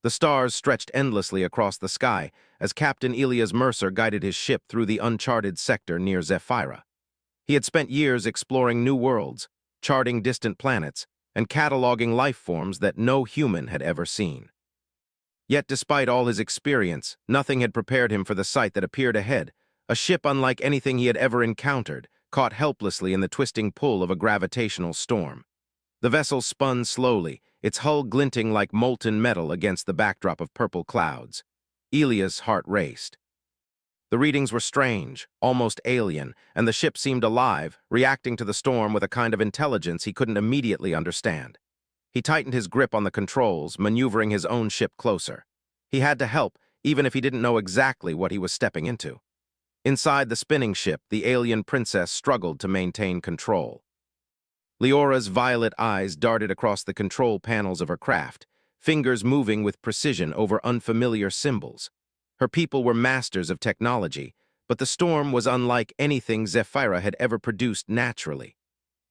The stars stretched endlessly across the sky as Captain Elias Mercer guided his ship through the uncharted sector near Zephyra. He had spent years exploring new worlds, charting distant planets, and cataloging life forms that no human had ever seen. Yet despite all his experience, nothing had prepared him for the sight that appeared ahead, a ship unlike anything he had ever encountered, caught helplessly in the twisting pull of a gravitational storm. The vessel spun slowly, its hull glinting like molten metal against the backdrop of purple clouds. Elias' heart raced. The readings were strange, almost alien, and the ship seemed alive, reacting to the storm with a kind of intelligence he couldn't immediately understand. He tightened his grip on the controls, maneuvering his own ship closer. He had to help, even if he didn't know exactly what he was stepping into. Inside the spinning ship, the alien princess struggled to maintain control. Leora's violet eyes darted across the control panels of her craft, fingers moving with precision over unfamiliar symbols. Her people were masters of technology, but the storm was unlike anything Zephyra had ever produced naturally.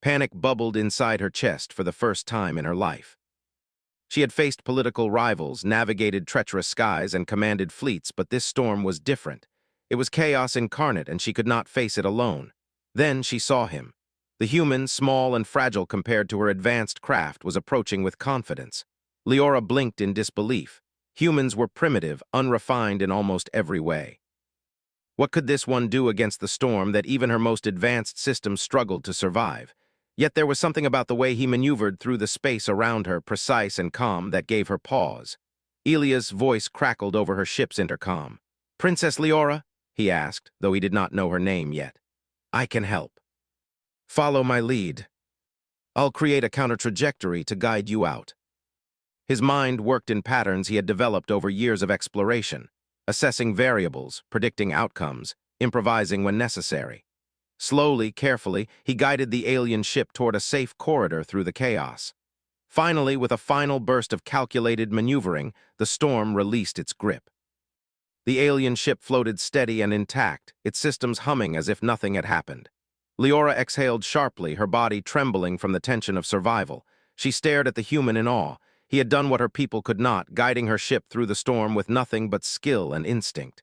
Panic bubbled inside her chest for the first time in her life. She had faced political rivals, navigated treacherous skies, and commanded fleets, but this storm was different. It was chaos incarnate, and she could not face it alone. Then she saw him. The human, small and fragile compared to her advanced craft, was approaching with confidence. Leora blinked in disbelief. Humans were primitive, unrefined in almost every way. What could this one do against the storm that even her most advanced systems struggled to survive? Yet there was something about the way he maneuvered through the space around her, precise and calm, that gave her pause. Elia's voice crackled over her ship's intercom. "Princess Leora?" he asked, though he did not know her name yet. "I can help. Follow my lead. I'll create a counter-trajectory to guide you out." His mind worked in patterns he had developed over years of exploration, assessing variables, predicting outcomes, improvising when necessary. Slowly, carefully, he guided the alien ship toward a safe corridor through the chaos. Finally, with a final burst of calculated maneuvering, the storm released its grip. The alien ship floated steady and intact, its systems humming as if nothing had happened. Leora exhaled sharply, her body trembling from the tension of survival. She stared at the human in awe. He had done what her people could not, guiding her ship through the storm with nothing but skill and instinct.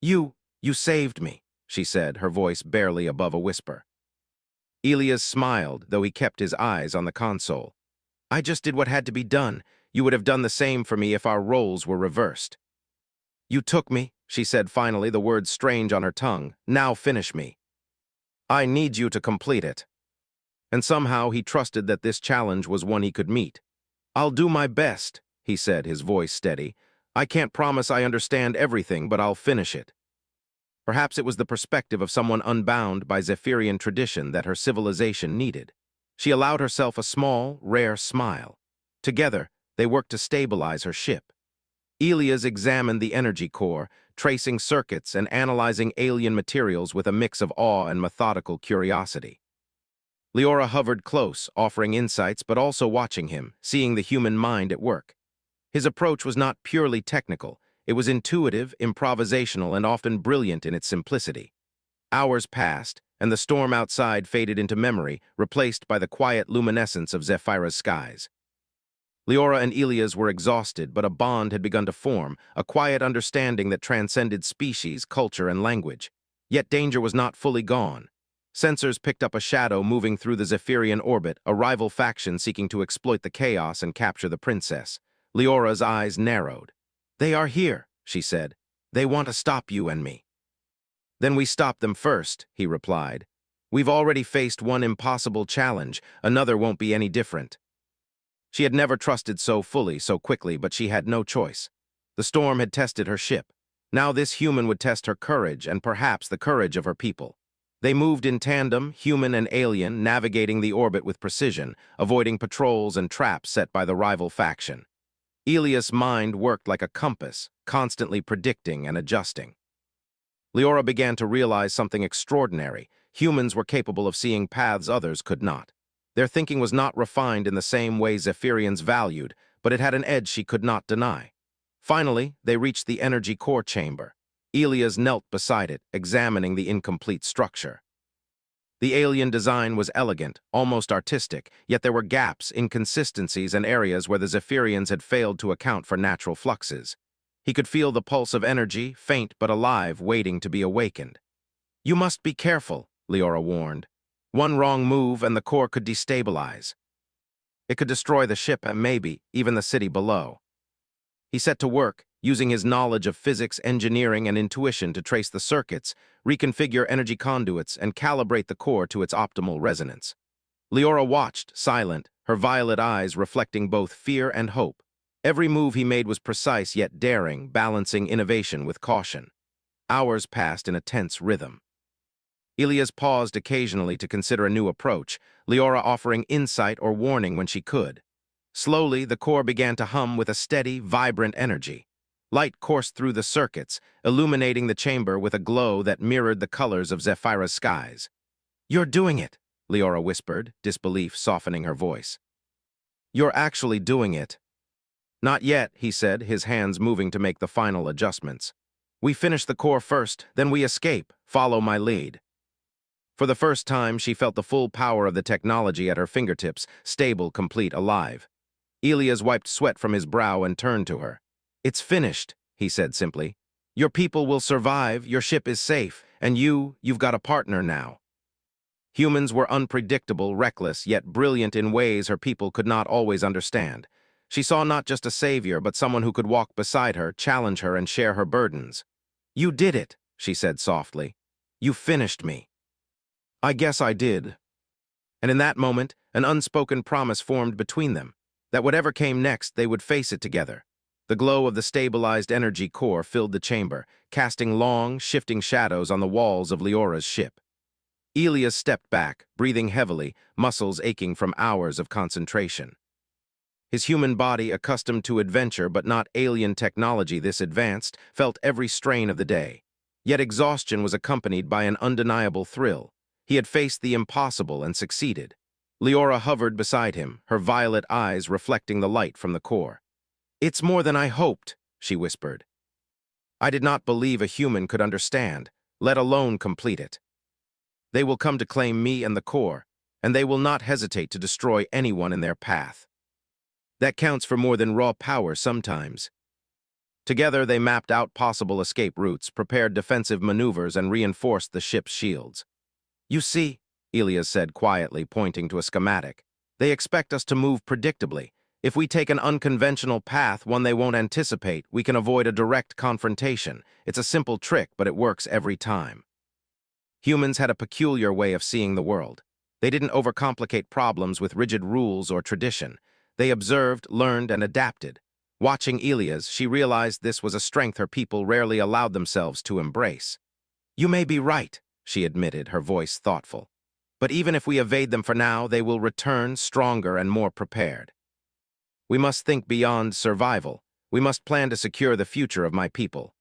You saved me," she said, her voice barely above a whisper. Elias smiled, though he kept his eyes on the console. "I just did what had to be done. You would have done the same for me if our roles were reversed." "You took me," she said finally, the words strange on her tongue. "Now finish me. I need you to complete it." And somehow he trusted that this challenge was one he could meet. "I'll do my best," he said, his voice steady. "I can't promise I understand everything, but I'll finish it." Perhaps it was the perspective of someone unbound by Zephyrian tradition that her civilization needed. She allowed herself a small, rare smile. Together, they worked to stabilize her ship. Elias examined the energy core, tracing circuits and analyzing alien materials with a mix of awe and methodical curiosity. Leora hovered close, offering insights but also watching him, seeing the human mind at work. His approach was not purely technical. It was intuitive, improvisational, and often brilliant in its simplicity. Hours passed, and the storm outside faded into memory, replaced by the quiet luminescence of Zephyra's skies. Leora and Elias were exhausted, but a bond had begun to form, a quiet understanding that transcended species, culture, and language. Yet danger was not fully gone. Sensors picked up a shadow moving through the Zephyrian orbit, a rival faction seeking to exploit the chaos and capture the princess. Leora's eyes narrowed. "They are here," she said. "They want to stop you and me." "Then we stop them first," he replied. "We've already faced one impossible challenge. Another won't be any different." She had never trusted so fully, so quickly, but she had no choice. The storm had tested her ship. Now this human would test her courage and perhaps the courage of her people. They moved in tandem, human and alien, navigating the orbit with precision, avoiding patrols and traps set by the rival faction. Elias' mind worked like a compass, constantly predicting and adjusting. Leora began to realize something extraordinary. Humans were capable of seeing paths others could not. Their thinking was not refined in the same way Zephyrians valued, but it had an edge she could not deny. Finally, they reached the energy core chamber. Elias knelt beside it, examining the incomplete structure. The alien design was elegant, almost artistic, yet there were gaps, inconsistencies, and areas where the Zephyrians had failed to account for natural fluxes. He could feel the pulse of energy, faint but alive, waiting to be awakened. "You must be careful," Leora warned. "One wrong move and the core could destabilize. It could destroy the ship and maybe even the city below." He set to work, using his knowledge of physics, engineering, and intuition to trace the circuits, reconfigure energy conduits, and calibrate the core to its optimal resonance. Leora watched, silent, her violet eyes reflecting both fear and hope. Every move he made was precise yet daring, balancing innovation with caution. Hours passed in a tense rhythm. Ilias paused occasionally to consider a new approach, Leora offering insight or warning when she could. Slowly, the core began to hum with a steady, vibrant energy. Light coursed through the circuits, illuminating the chamber with a glow that mirrored the colors of Zephyra's skies. "You're doing it," Leora whispered, disbelief softening her voice. "You're actually doing it." "Not yet," he said, his hands moving to make the final adjustments. "We finish the core first, then we escape. Follow my lead." For the first time, she felt the full power of the technology at her fingertips, stable, complete, alive. Ilias wiped sweat from his brow and turned to her. "It's finished," he said simply. "Your people will survive, your ship is safe, and you've got a partner now." Humans were unpredictable, reckless, yet brilliant in ways her people could not always understand. She saw not just a savior, but someone who could walk beside her, challenge her, and share her burdens. "You did it," she said softly. "You finished me." "I guess I did." And in that moment, an unspoken promise formed between them, that whatever came next, they would face it together. The glow of the stabilized energy core filled the chamber, casting long, shifting shadows on the walls of Leora's ship. Ilias stepped back, breathing heavily, muscles aching from hours of concentration. His human body, accustomed to adventure but not alien technology this advanced, felt every strain of the day. Yet exhaustion was accompanied by an undeniable thrill. He had faced the impossible and succeeded. Leora hovered beside him, her violet eyes reflecting the light from the core. "It's more than I hoped," she whispered. "I did not believe a human could understand, let alone complete it. They will come to claim me and the core, and they will not hesitate to destroy anyone in their path. That counts for more than raw power sometimes." Together, they mapped out possible escape routes, prepared defensive maneuvers, and reinforced the ship's shields. "You see," Ilias said quietly, pointing to a schematic, "they expect us to move predictably. If we take an unconventional path, one they won't anticipate, we can avoid a direct confrontation. It's a simple trick, but it works every time." Humans had a peculiar way of seeing the world. They didn't overcomplicate problems with rigid rules or tradition. They observed, learned, and adapted. Watching Ilias, she realized this was a strength her people rarely allowed themselves to embrace. "You may be right," she admitted, her voice thoughtful. "But even if we evade them for now, they will return stronger and more prepared. We must think beyond survival. We must plan to secure the future of my people."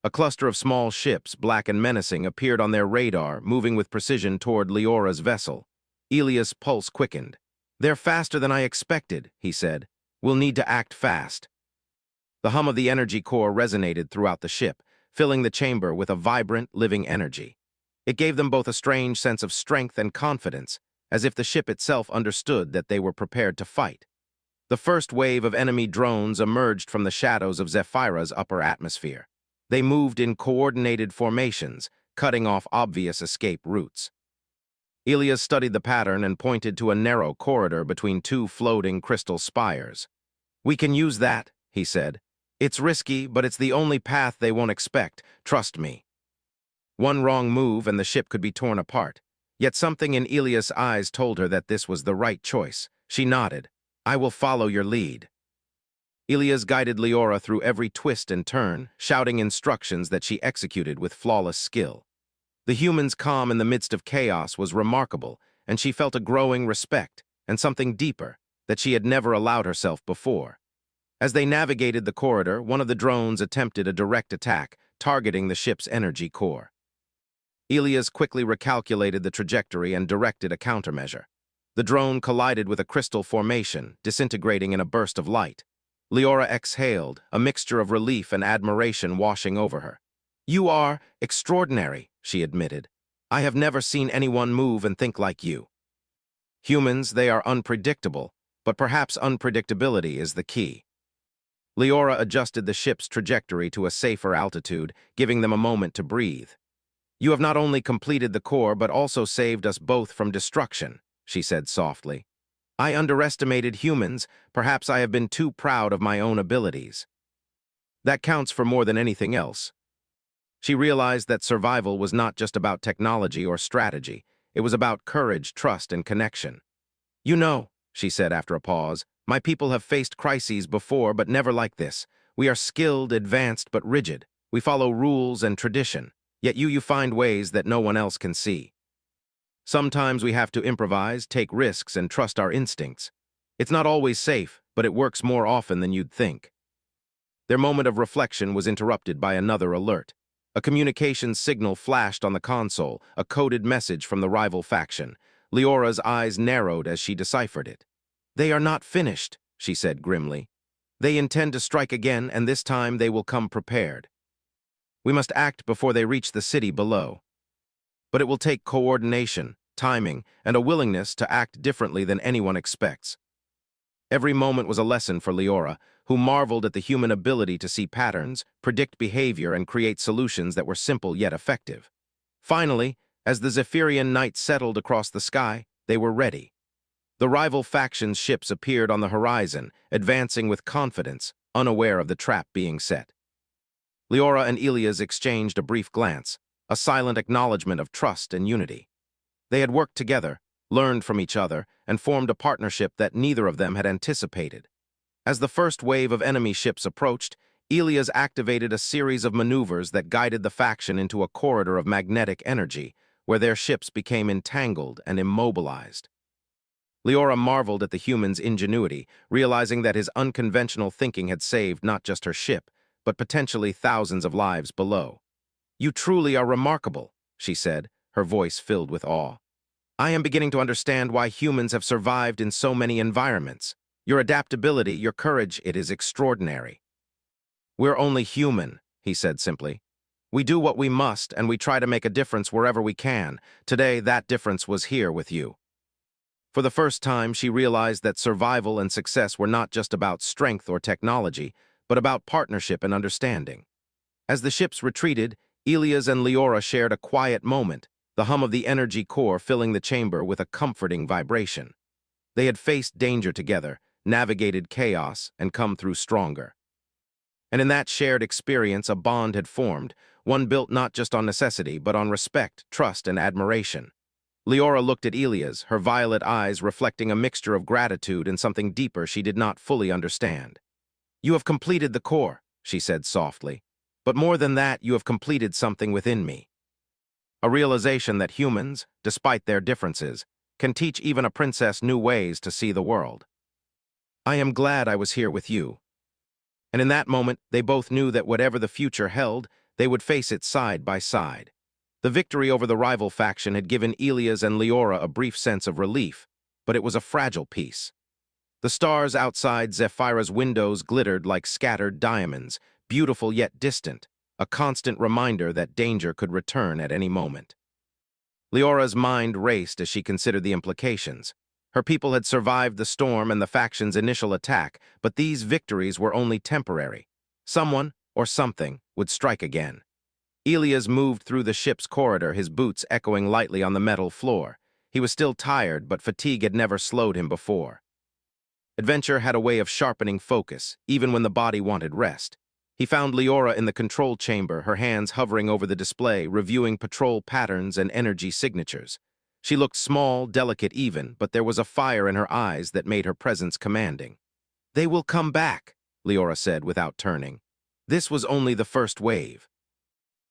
A cluster of small ships, black and menacing, appeared on their radar, moving with precision toward Leora's vessel. Ilias' pulse quickened. "They're faster than I expected," he said. "We'll need to act fast." The hum of the energy core resonated throughout the ship, filling the chamber with a vibrant, living energy. It gave them both a strange sense of strength and confidence, as if the ship itself understood that they were prepared to fight. The first wave of enemy drones emerged from the shadows of Zephyra's upper atmosphere. They moved in coordinated formations, cutting off obvious escape routes. Ilias studied the pattern and pointed to a narrow corridor between two floating crystal spires. "We can use that," he said. "It's risky, but it's the only path they won't expect. Trust me." One wrong move and the ship could be torn apart. Yet something in Ilias' eyes told her that this was the right choice. She nodded. "I will follow your lead." Ilias guided Leora through every twist and turn, shouting instructions that she executed with flawless skill. The human's calm in the midst of chaos was remarkable, and she felt a growing respect, and something deeper, that she had never allowed herself before. As they navigated the corridor, one of the drones attempted a direct attack, targeting the ship's energy core. Ilias quickly recalculated the trajectory and directed a countermeasure. The drone collided with a crystal formation, disintegrating in a burst of light. Leora exhaled, a mixture of relief and admiration washing over her. "You are extraordinary," she admitted. I have never seen anyone move and think like you. Humans, they are unpredictable, but perhaps unpredictability is the key. Leora adjusted the ship's trajectory to a safer altitude, giving them a moment to breathe. You have not only completed the core, but also saved us both from destruction, she said softly. I underestimated humans. Perhaps I have been too proud of my own abilities. That counts for more than anything else. She realized that survival was not just about technology or strategy. It was about courage, trust, and connection. You know, she said after a pause, my people have faced crises before, but never like this. We are skilled, advanced, but rigid. We follow rules and tradition. Yet you find ways that no one else can see. Sometimes we have to improvise, take risks, and trust our instincts. It's not always safe, but it works more often than you'd think. Their moment of reflection was interrupted by another alert. A communications signal flashed on the console, a coded message from the rival faction. Leora's eyes narrowed as she deciphered it. They are not finished, she said grimly. They intend to strike again, and this time they will come prepared. We must act before they reach the city below. But it will take coordination, timing, and a willingness to act differently than anyone expects. Every moment was a lesson for Leora, who marveled at the human ability to see patterns, predict behavior, and create solutions that were simple yet effective. Finally, as the Zephyrian night settled across the sky, they were ready. The rival faction's ships appeared on the horizon, advancing with confidence, unaware of the trap being set. Leora and Elias exchanged a brief glance, a silent acknowledgement of trust and unity. They had worked together, learned from each other, and formed a partnership that neither of them had anticipated. As the first wave of enemy ships approached, Elias activated a series of maneuvers that guided the faction into a corridor of magnetic energy, where their ships became entangled and immobilized. Leora marveled at the human's ingenuity, realizing that his unconventional thinking had saved not just her ship, but potentially thousands of lives below. You truly are remarkable, she said, her voice filled with awe. I am beginning to understand why humans have survived in so many environments. Your adaptability, your courage, it is extraordinary. We're only human, he said simply. We do what we must, and we try to make a difference wherever we can. Today, that difference was here with you. For the first time, she realized that survival and success were not just about strength or technology, but about partnership and understanding. As the ships retreated, Elias and Leora shared a quiet moment, the hum of the energy core filling the chamber with a comforting vibration. They had faced danger together, navigated chaos, and come through stronger. And in that shared experience, a bond had formed, one built not just on necessity, but on respect, trust, and admiration. Leora looked at Elias, her violet eyes reflecting a mixture of gratitude and something deeper she did not fully understand. You have completed the core, she said softly. But more than that, you have completed something within me. A realization that humans, despite their differences, can teach even a princess new ways to see the world. I am glad I was here with you. And in that moment, they both knew that whatever the future held, they would face it side by side. The victory over the rival faction had given Elias and Leora a brief sense of relief, but it was a fragile peace. The stars outside Zephyra's windows glittered like scattered diamonds, beautiful yet distant, a constant reminder that danger could return at any moment. Leora's mind raced as she considered the implications. Her people had survived the storm and the faction's initial attack, but these victories were only temporary. Someone, or something, would strike again. Elias moved through the ship's corridor, his boots echoing lightly on the metal floor. He was still tired, but fatigue had never slowed him before. Adventure had a way of sharpening focus, even when the body wanted rest. He found Leora in the control chamber, her hands hovering over the display, reviewing patrol patterns and energy signatures. She looked small, delicate even, but there was a fire in her eyes that made her presence commanding. They will come back, Leora said without turning. This was only the first wave.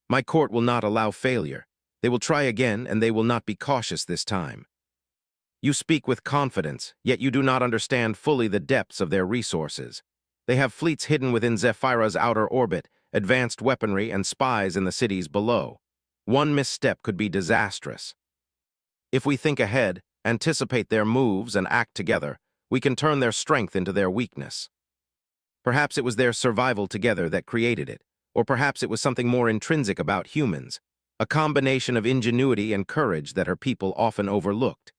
My court will not allow failure. They will try again, and they will not be cautious this time. You speak with confidence, yet you do not understand fully the depths of their resources. They have fleets hidden within Zephyra's outer orbit, advanced weaponry, and spies in the cities below. One misstep could be disastrous. If we think ahead, anticipate their moves, and act together, we can turn their strength into their weakness. Perhaps it was their survival together that created it, or perhaps it was something more intrinsic about humans, a combination of ingenuity and courage that her people often overlooked.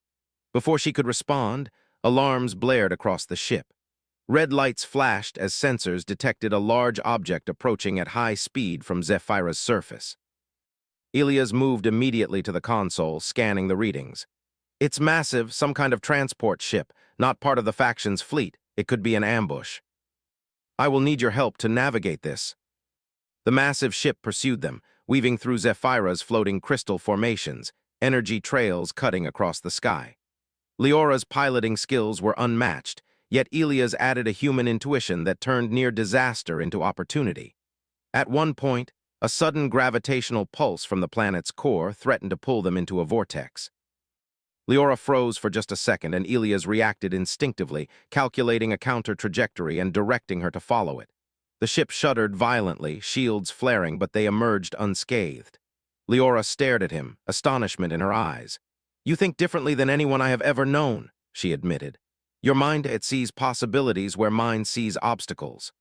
Before she could respond, alarms blared across the ship. Red lights flashed as sensors detected a large object approaching at high speed from Zephyra's surface. Elias moved immediately to the console, scanning the readings. It's massive, some kind of transport ship, not part of the faction's fleet. It could be an ambush. I will need your help to navigate this. The massive ship pursued them, weaving through Zephyra's floating crystal formations, energy trails cutting across the sky. Leora's piloting skills were unmatched, yet Elias added a human intuition that turned near disaster into opportunity. At one point, a sudden gravitational pulse from the planet's core threatened to pull them into a vortex. Leora froze for just a second, and Elias reacted instinctively, calculating a counter-trajectory and directing her to follow it. The ship shuddered violently, shields flaring, but they emerged unscathed. Leora stared at him, astonishment in her eyes. "You think differently than anyone I have ever known," she admitted. "Your mind, it sees possibilities where mine sees obstacles.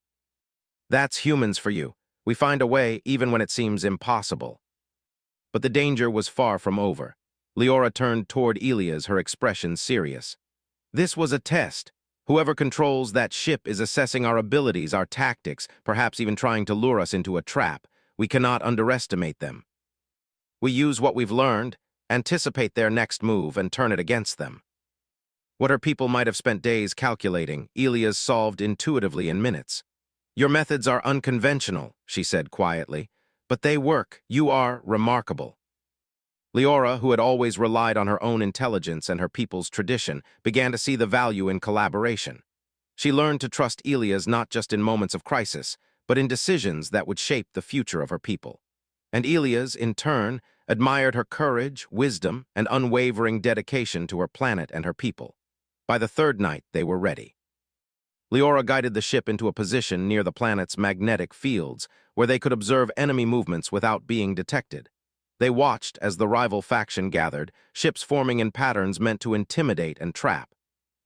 That's humans for you. We find a way even when it seems impossible." But the danger was far from over. Leora turned toward Elias, her expression serious. "This was a test. Whoever controls that ship is assessing our abilities, our tactics, perhaps even trying to lure us into a trap. We cannot underestimate them. We use what we've learned, anticipate their next move, and turn it against them." What her people might have spent days calculating, Elias solved intuitively in minutes. "Your methods are unconventional," she said quietly, "but they work. You are remarkable." Leora, who had always relied on her own intelligence and her people's tradition, began to see the value in collaboration. She learned to trust Elias not just in moments of crisis, but in decisions that would shape the future of her people. And Elias, in turn, admired her courage, wisdom, and unwavering dedication to her planet and her people. By the third night, they were ready. Leora guided the ship into a position near the planet's magnetic fields, where they could observe enemy movements without being detected. They watched as the rival faction gathered, ships forming in patterns meant to intimidate and trap.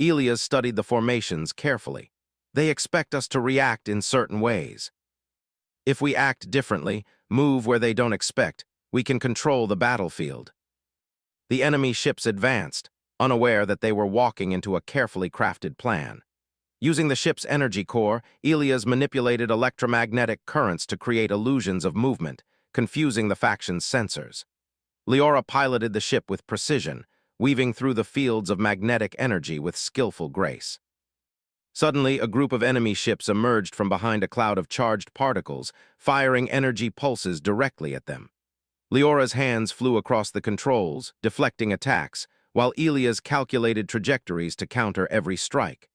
Elias studied the formations carefully. "They expect us to react in certain ways. If we act differently, move where they don't expect, we can control the battlefield." The enemy ships advanced, unaware that they were walking into a carefully crafted plan. Using the ship's energy core, Elias manipulated electromagnetic currents to create illusions of movement, confusing the faction's sensors. Leora piloted the ship with precision, weaving through the fields of magnetic energy with skillful grace. Suddenly, a group of enemy ships emerged from behind a cloud of charged particles, firing energy pulses directly at them. Leora's hands flew across the controls, deflecting attacks, while Elias calculated trajectories to counter every strike.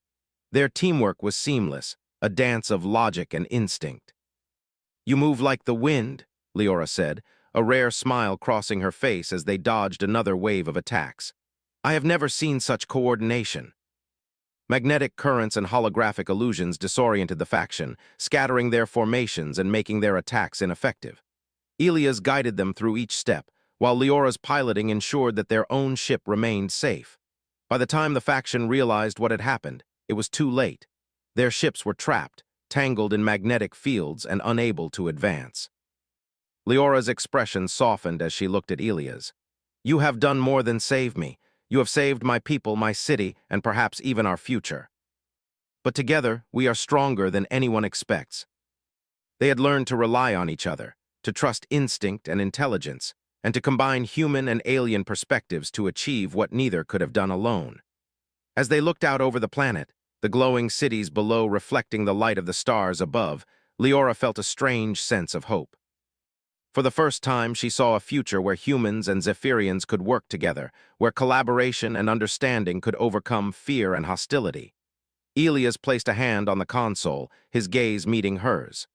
Their teamwork was seamless, a dance of logic and instinct. "You move like the wind," Leora said, a rare smile crossing her face as they dodged another wave of attacks. "I have never seen such coordination." Magnetic currents and holographic illusions disoriented the faction, scattering their formations and making their attacks ineffective. Elias guided them through each step, while Leora's piloting ensured that their own ship remained safe. By the time the faction realized what had happened, it was too late. Their ships were trapped, tangled in magnetic fields and unable to advance. Leora's expression softened as she looked at Elias. "You have done more than save me. You have saved my people, my city, and perhaps even our future. But together, we are stronger than anyone expects." They had learned to rely on each other, to trust instinct and intelligence, and to combine human and alien perspectives to achieve what neither could have done alone. As they looked out over the planet, the glowing cities below reflecting the light of the stars above, Leora felt a strange sense of hope. For the first time, she saw a future where humans and Zephyrians could work together, where collaboration and understanding could overcome fear and hostility. Elias placed a hand on the console, his gaze meeting hers.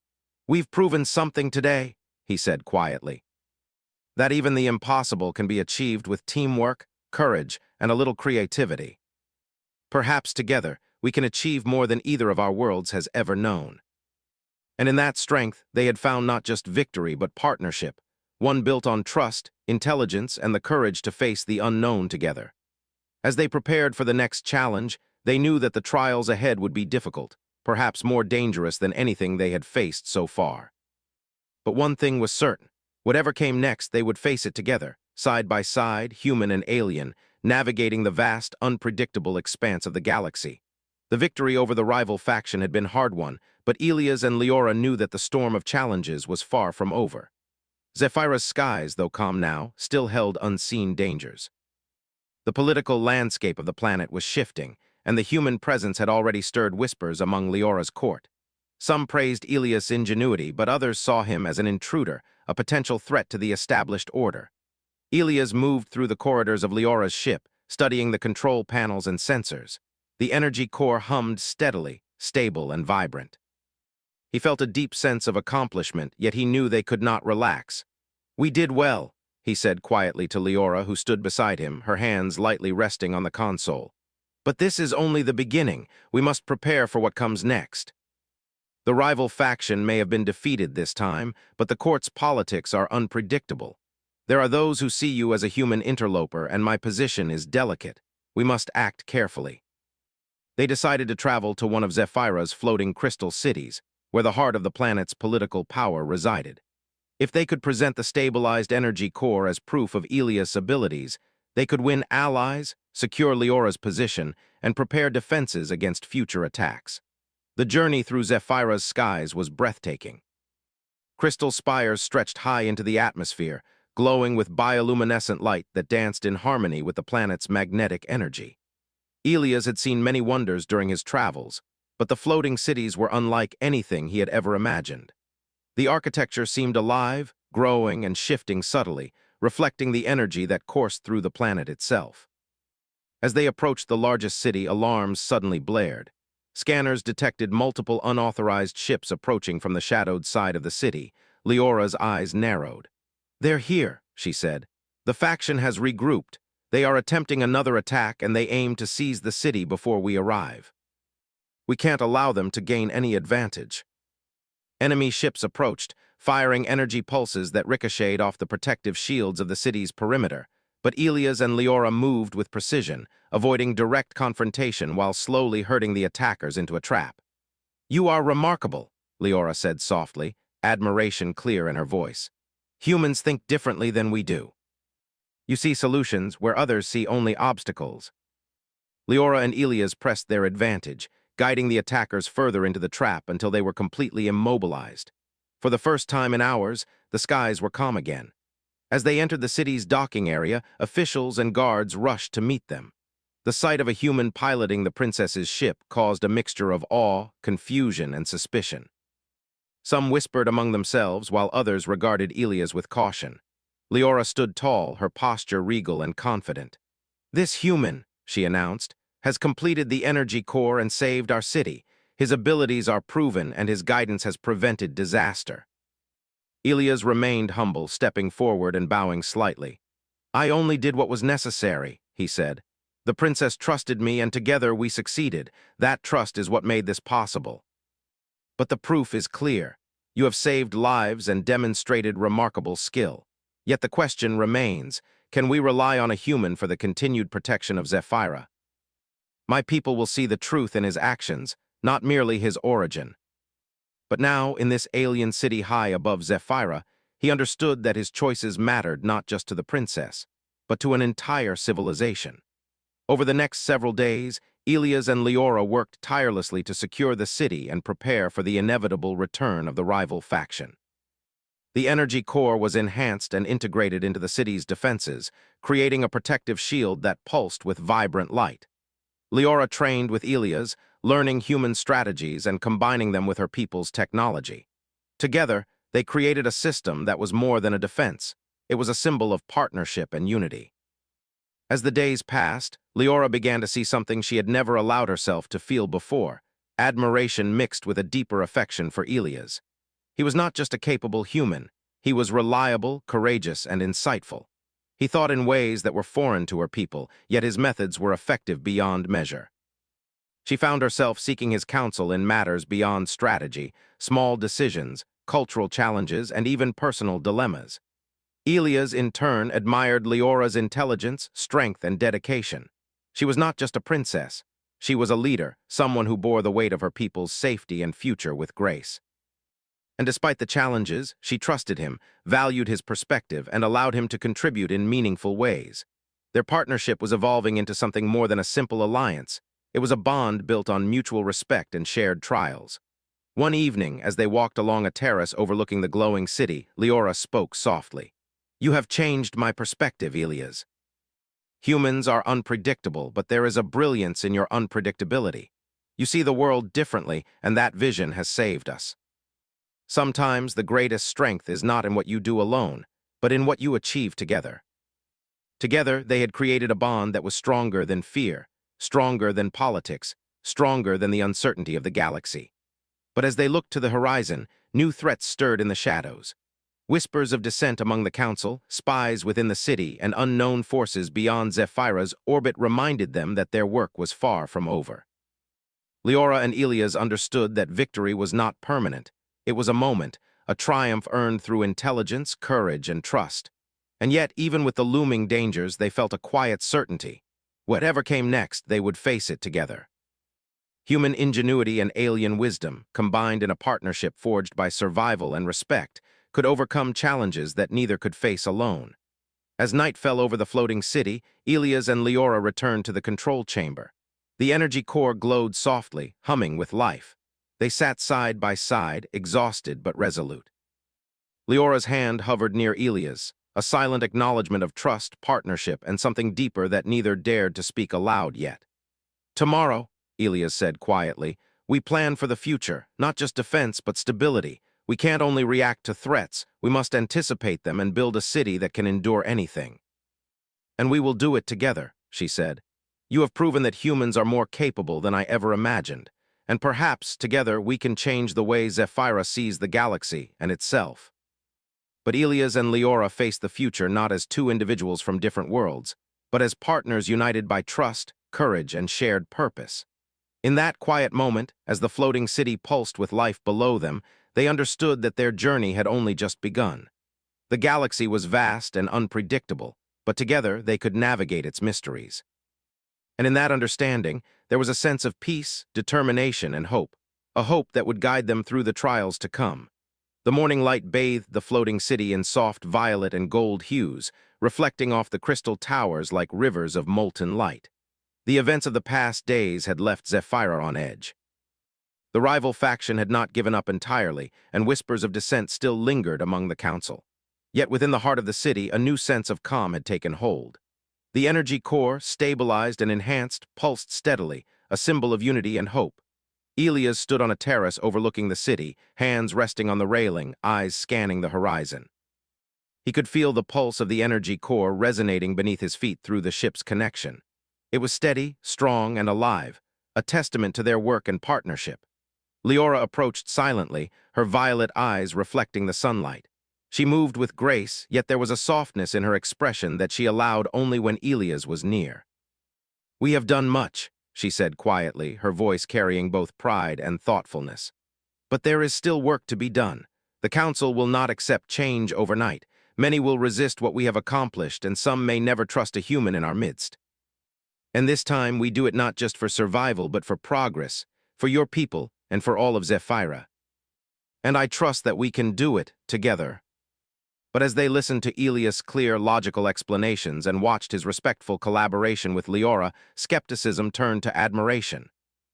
"We've proven something today," he said quietly. "That even the impossible can be achieved with teamwork, courage, and a little creativity. Perhaps together, we can achieve more than either of our worlds has ever known." And in that strength, they had found not just victory but partnership, one built on trust, intelligence, and the courage to face the unknown together. As they prepared for the next challenge, they knew that the trials ahead would be difficult, perhaps more dangerous than anything they had faced so far. But one thing was certain: Whatever came next, they would face it together, side by side, human and alien, navigating the vast, unpredictable expanse of the galaxy. The victory over the rival faction had been hard-won, but Elias and Leora knew that the storm of challenges was far from over. Zephyra's skies, though calm now, still held unseen dangers. The political landscape of the planet was shifting, and the human presence had already stirred whispers among Leora's court. Some praised Elias' ingenuity, but others saw him as an intruder, a potential threat to the established order. Elias moved through the corridors of Leora's ship, studying the control panels and sensors. The energy core hummed steadily, stable and vibrant. He felt a deep sense of accomplishment, yet he knew they could not relax. "We did well," he said quietly to Leora, who stood beside him, her hands lightly resting on the console. "But this is only the beginning. We must prepare for what comes next." The rival faction may have been defeated this time, but the court's politics are unpredictable. There are those who see you as a human interloper, and my position is delicate. We must act carefully. They decided to travel to one of Zephyra's floating crystal cities, where the heart of the planet's political power resided. If they could present the stabilized energy core as proof of Elias' abilities, they could win allies, secure Leora's position, and prepare defenses against future attacks. The journey through Zephyra's skies was breathtaking. Crystal spires stretched high into the atmosphere, glowing with bioluminescent light that danced in harmony with the planet's magnetic energy. Elias had seen many wonders during his travels, but the floating cities were unlike anything he had ever imagined. The architecture seemed alive, growing, and shifting subtly, reflecting the energy that coursed through the planet itself. As they approached the largest city, alarms suddenly blared. Scanners detected multiple unauthorized ships approaching from the shadowed side of the city. Leora's eyes narrowed. "They're here," she said. "The faction has regrouped. They are attempting another attack, and they aim to seize the city before we arrive. We can't allow them to gain any advantage." Enemy ships approached, firing energy pulses that ricocheted off the protective shields of the city's perimeter, but Elias and Leora moved with precision, avoiding direct confrontation while slowly herding the attackers into a trap. "You are remarkable," Leora said softly, admiration clear in her voice. "Humans think differently than we do. You see solutions where others see only obstacles." Leora and Elias pressed their advantage, guiding the attackers further into the trap until they were completely immobilized. For the first time in hours, the skies were calm again. As they entered the city's docking area, officials and guards rushed to meet them. The sight of a human piloting the princess's ship caused a mixture of awe, confusion, and suspicion. Some whispered among themselves, while others regarded Elias with caution. Leora stood tall, her posture regal and confident. "This human," she announced, "has completed the energy core and saved our city. His abilities are proven, and his guidance has prevented disaster." Elias remained humble, stepping forward and bowing slightly. "I only did what was necessary," he said. "The princess trusted me, and together we succeeded. That trust is what made this possible. But the proof is clear. You have saved lives and demonstrated remarkable skill. Yet the question remains, can we rely on a human for the continued protection of Zephyra? My people will see the truth in his actions, not merely his origin." But now, in this alien city high above Zephyra, he understood that his choices mattered not just to the princess, but to an entire civilization. Over the next several days, Elias and Leora worked tirelessly to secure the city and prepare for the inevitable return of the rival faction. The energy core was enhanced and integrated into the city's defenses, creating a protective shield that pulsed with vibrant light. Leora trained with Elias, learning human strategies and combining them with her people's technology. Together, they created a system that was more than a defense. It was a symbol of partnership and unity. As the days passed, Leora began to see something she had never allowed herself to feel before, admiration mixed with a deeper affection for Elias. He was not just a capable human, he was reliable, courageous, and insightful. He thought in ways that were foreign to her people, yet his methods were effective beyond measure. She found herself seeking his counsel in matters beyond strategy, small decisions, cultural challenges, and even personal dilemmas. Elias, in turn, admired Leora's intelligence, strength, and dedication. She was not just a princess. She was a leader, someone who bore the weight of her people's safety and future with grace. And despite the challenges, she trusted him, valued his perspective, and allowed him to contribute in meaningful ways. Their partnership was evolving into something more than a simple alliance. It was a bond built on mutual respect and shared trials. One evening, as they walked along a terrace overlooking the glowing city, Leora spoke softly. "You have changed my perspective, Elias. Humans are unpredictable, but there is a brilliance in your unpredictability. You see the world differently, and that vision has saved us. Sometimes the greatest strength is not in what you do alone, but in what you achieve together." Together, they had created a bond that was stronger than fear, stronger than politics, stronger than the uncertainty of the galaxy. But as they looked to the horizon, new threats stirred in the shadows. Whispers of dissent among the council, spies within the city, and unknown forces beyond Zephyra's orbit reminded them that their work was far from over. Leora and Elias understood that victory was not permanent. It was a moment, a triumph earned through intelligence, courage, and trust. And yet, even with the looming dangers, they felt a quiet certainty. Whatever came next, they would face it together. Human ingenuity and alien wisdom, combined in a partnership forged by survival and respect, could overcome challenges that neither could face alone. As night fell over the floating city, Elias and Leora returned to the control chamber. The energy core glowed softly, humming with life. They sat side by side, exhausted but resolute. Leora's hand hovered near Elias, a silent acknowledgement of trust, partnership, and something deeper that neither dared to speak aloud yet. "Tomorrow," Elias said quietly, "we plan for the future, not just defense but stability. We can't only react to threats, we must anticipate them and build a city that can endure anything." "And we will do it together," she said. "You have proven that humans are more capable than I ever imagined, and perhaps, together, we can change the way Zephyra sees the galaxy and itself." But Elias and Leora faced the future not as two individuals from different worlds, but as partners united by trust, courage, and shared purpose. In that quiet moment, as the floating city pulsed with life below them, they understood that their journey had only just begun. The galaxy was vast and unpredictable, but together they could navigate its mysteries. And in that understanding, there was a sense of peace, determination, and hope, a hope that would guide them through the trials to come. The morning light bathed the floating city in soft violet and gold hues, reflecting off the crystal towers like rivers of molten light. The events of the past days had left Zephyra on edge. The rival faction had not given up entirely, and whispers of dissent still lingered among the council. Yet within the heart of the city, a new sense of calm had taken hold. The energy core, stabilized and enhanced, pulsed steadily, a symbol of unity and hope. Elias stood on a terrace overlooking the city, hands resting on the railing, eyes scanning the horizon. He could feel the pulse of the energy core resonating beneath his feet through the ship's connection. It was steady, strong, and alive, a testament to their work and partnership. Leora approached silently, her violet eyes reflecting the sunlight. She moved with grace, yet there was a softness in her expression that she allowed only when Elias was near. "We have done much," she said quietly, her voice carrying both pride and thoughtfulness. "But there is still work to be done. The Council will not accept change overnight. Many will resist what we have accomplished, and some may never trust a human in our midst. And this time we do it not just for survival, but for progress, for your people, and for all of Zephyra. And I trust that we can do it together." But as they listened to Elias' clear, logical explanations and watched his respectful collaboration with Leora, skepticism turned to admiration.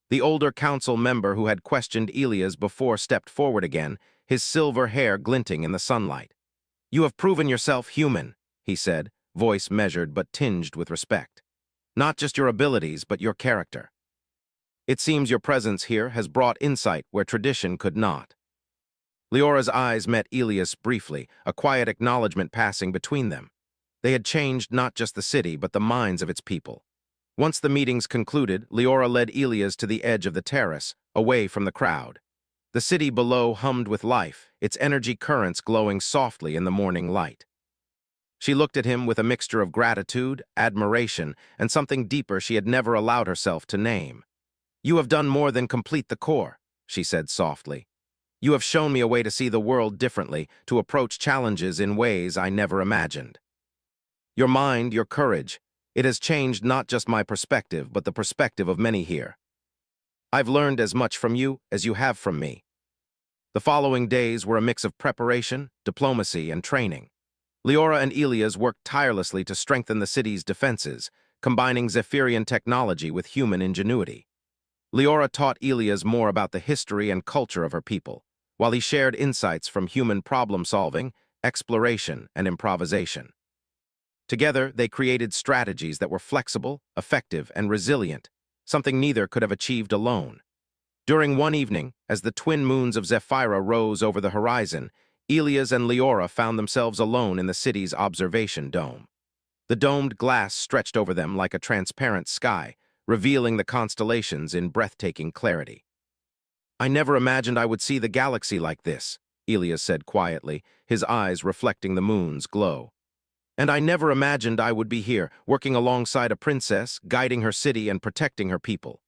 The older council member who had questioned Elias before stepped forward again, his silver hair glinting in the sunlight. "You have proven yourself human," he said, voice measured but tinged with respect. "Not just your abilities, but your character. It seems your presence here has brought insight where tradition could not." Leora's eyes met Elias briefly, a quiet acknowledgement passing between them. They had changed not just the city, but the minds of its people. Once the meetings concluded, Leora led Elias to the edge of the terrace, away from the crowd. The city below hummed with life, its energy currents glowing softly in the morning light. She looked at him with a mixture of gratitude, admiration, and something deeper she had never allowed herself to name. "You have done more than complete the core," she said softly. "You have shown me a way to see the world differently, to approach challenges in ways I never imagined. Your mind, your courage, it has changed not just my perspective, but the perspective of many here. I've learned as much from you as you have from me." The following days were a mix of preparation, diplomacy, and training. Leora and Elias worked tirelessly to strengthen the city's defenses, combining Zephyrian technology with human ingenuity. Leora taught Elias more about the history and culture of her people, while he shared insights from human problem-solving, exploration, and improvisation. Together, they created strategies that were flexible, effective, and resilient, something neither could have achieved alone. During one evening, as the twin moons of Zephyra rose over the horizon, Elias and Leora found themselves alone in the city's observation dome. The domed glass stretched over them like a transparent sky, revealing the constellations in breathtaking clarity. "I never imagined I would see the galaxy like this," Elias said quietly, his eyes reflecting the moon's glow. "And I never imagined I would be here, working alongside a princess, guiding her city and protecting her people.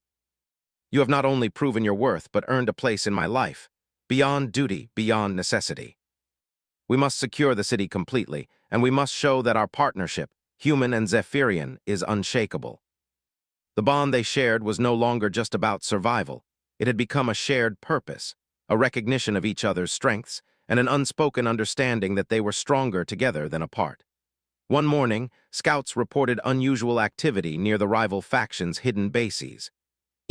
You have not only proven your worth, but earned a place in my life, beyond duty, beyond necessity. We must secure the city completely, and we must show that our partnership, human and Zephyrian, is unshakable." The bond they shared was no longer just about survival. It had become a shared purpose, a recognition of each other's strengths, and an unspoken understanding that they were stronger together than apart. One morning, scouts reported unusual activity near the rival factions' hidden bases.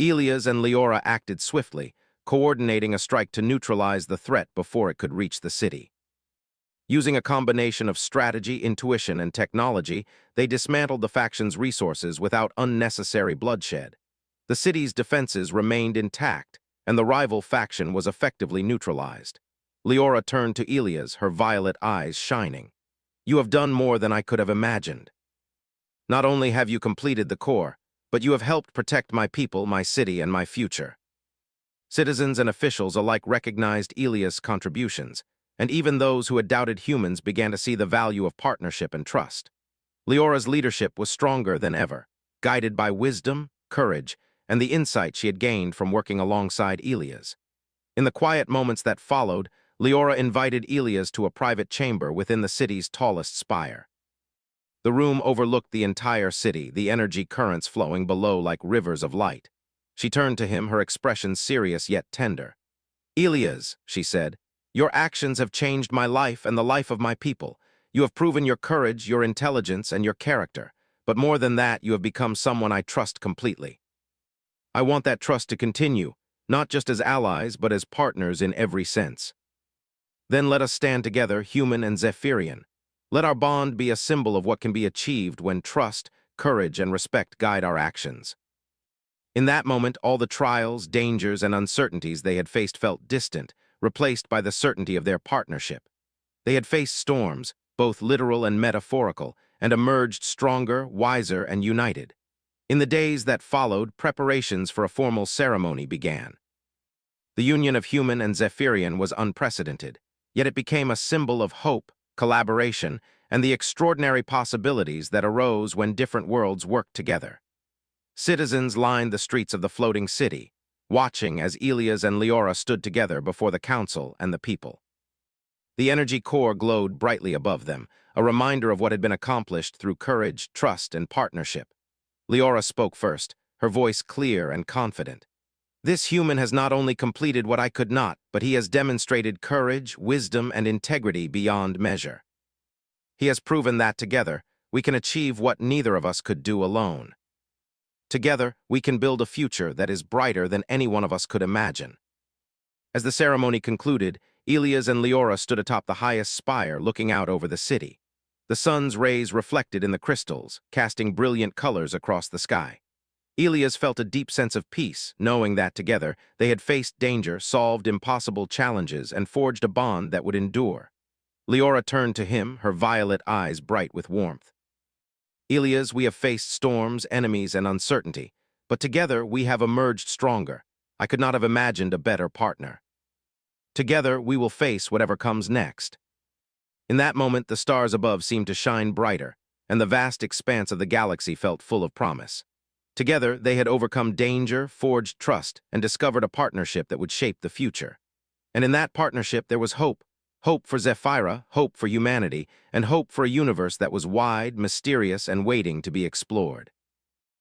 Elias and Leora acted swiftly, coordinating a strike to neutralize the threat before it could reach the city. Using a combination of strategy, intuition, and technology, they dismantled the faction's resources without unnecessary bloodshed. The city's defenses remained intact, and the rival faction was effectively neutralized. Leora turned to Elias, her violet eyes shining. "You have done more than I could have imagined. Not only have you completed the core, but you have helped protect my people, my city, and my future." Citizens and officials alike recognized Elias' contributions, and even those who had doubted humans began to see the value of partnership and trust. Leora's leadership was stronger than ever, guided by wisdom, courage, and the insight she had gained from working alongside Elias. In the quiet moments that followed, Leora invited Elias to a private chamber within the city's tallest spire. The room overlooked the entire city, the energy currents flowing below like rivers of light. She turned to him, her expression serious yet tender. "Elias," she said, "your actions have changed my life and the life of my people. You have proven your courage, your intelligence, and your character. But more than that, you have become someone I trust completely. I want that trust to continue, not just as allies, but as partners in every sense. Then let us stand together, human and Zephyrian. Let our bond be a symbol of what can be achieved when trust, courage, and respect guide our actions." In that moment, all the trials, dangers, and uncertainties they had faced felt distant, replaced by the certainty of their partnership. They had faced storms, both literal and metaphorical, and emerged stronger, wiser, and united. In the days that followed, preparations for a formal ceremony began. The union of human and Zephyrian was unprecedented, yet it became a symbol of hope, collaboration, and the extraordinary possibilities that arose when different worlds worked together. Citizens lined the streets of the floating city, watching as Elias and Leora stood together before the council and the people. The energy core glowed brightly above them, a reminder of what had been accomplished through courage, trust, and partnership. Leora spoke first, her voice clear and confident. "This human has not only completed what I could not, but he has demonstrated courage, wisdom, and integrity beyond measure. He has proven that together, we can achieve what neither of us could do alone. Together, we can build a future that is brighter than any one of us could imagine." As the ceremony concluded, Elias and Leora stood atop the highest spire looking out over the city. The sun's rays reflected in the crystals, casting brilliant colors across the sky. Elias felt a deep sense of peace, knowing that together they had faced danger, solved impossible challenges, and forged a bond that would endure. Leora turned to him, her violet eyes bright with warmth. "Elias, we have faced storms, enemies, and uncertainty, but together we have emerged stronger. I could not have imagined a better partner. Together, we will face whatever comes next." In that moment, the stars above seemed to shine brighter, and the vast expanse of the galaxy felt full of promise. Together, they had overcome danger, forged trust, and discovered a partnership that would shape the future. And in that partnership, there was hope. Hope for Zephyra, hope for humanity, and hope for a universe that was wide, mysterious, and waiting to be explored.